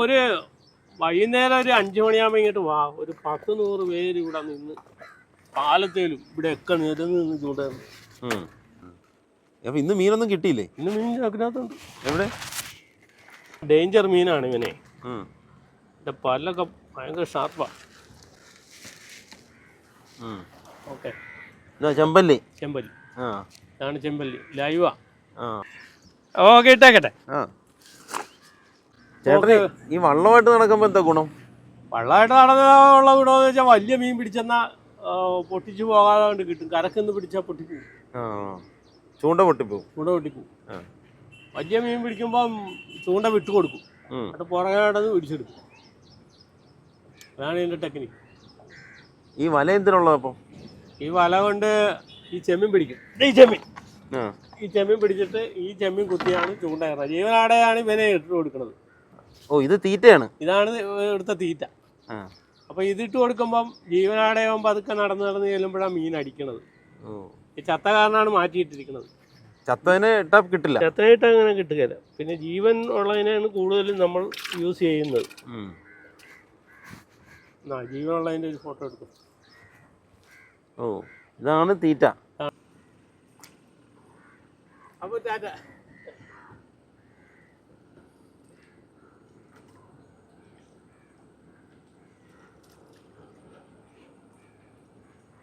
ഒരു വൈകുന്നേരം ഒരു 5 മണിയാകുമ്പോൾ ഇങ്ങോട്ട് വാ. ഒരു 10-100 പേര് ഇവിടെ നിന്ന് പാലത്തേലും ഇവിടെയൊക്കെ നിരന്ന് ചൂടായിരുന്നു. അപ്പൊ ഇന്ന് മീനൊന്നും കിട്ടിയില്ലേ? ഇന്ന് മീൻ അതിനകത്തുണ്ട്. എവിടെ? ഡേഞ്ചർ മീനാണ് ഇവനെ. എൻ്റെ പല്ലൊക്കെ ഭയങ്കര ഷാർപ്പാണ്. ഓക്കെ, ചെമ്പല്ലി. ചെമ്പല്ലി ഇതാണ് ചെമ്പല്ലി. ലൈവാ. ഓക്കെ, ഇട്ടേക്കട്ടെ. ചേട്ടന് ഈ വള്ളമായിട്ട് നടക്കുമ്പോ എന്താ ഗുണം? വള്ളമായിട്ട് നടന്നുള്ള ഗുണമെന്ന് വെച്ചാൽ വലിയ മീൻ പിടിച്ചെന്നാൽ പൊട്ടിച്ചു പോകാതെ കൊണ്ട് കിട്ടും. കരക്കെന്ന് പിടിച്ചാൽ പൊട്ടിപ്പോവും. ചൂണ്ട പൊട്ടിപ്പോവും. വലിയ മീൻ പിടിക്കുമ്പം ചൂണ്ട വിട്ടു കൊടുക്കും. അത് പുറകെ നടന്ന് പിടിച്ചെടുക്കും. അതാണ് ഇതിൻ്റെ ടെക്നിക്ക്. ഈ വല എന്തിനുള്ളതപ്പം? ഈ വല കൊണ്ട് ഈ ചെമ്മീൻ പിടിക്കും. ഈ ചെമ്മീൻ പിടിച്ചിട്ട് ഈ ചെമ്മീൻ കുത്തിയാണ് ചൂണ്ട കയറുന്നത്. ജീവനാടെയാണ് ഇവനെ ഇട്ട് കൊടുക്കുന്നത്. ഇത് തീറ്റയാണ്. ഇതാണ് ഇവിടുത്തെ തീറ്റ. അപ്പോൾ ഇതിട്ട് കൊടുക്കുമ്പം ജീവനാടയാകുമ്പോൾ അതൊക്കെ നടന്ന് ചെല്ലുമ്പോഴാണ് മീൻ അടിക്കണത്. ഈ ചത്ത കാരണമാണ് മാറ്റിയിട്ടിരിക്കുന്നത്. ചത്തതിനെ ഇട്ടാൽ കിട്ടില്ല. ചത്തനായിട്ട് അങ്ങനെ കിട്ടുകയില്ല. പിന്നെ ജീവൻ ഉള്ളതിനാണ് കൂടുതലും നമ്മൾ യൂസ് ചെയ്യുന്നത്. ജീവനുള്ളതിൻ്റെ ഒരു ഫോട്ടോ എടുക്കും. ഇതാണ് തീറ്റ.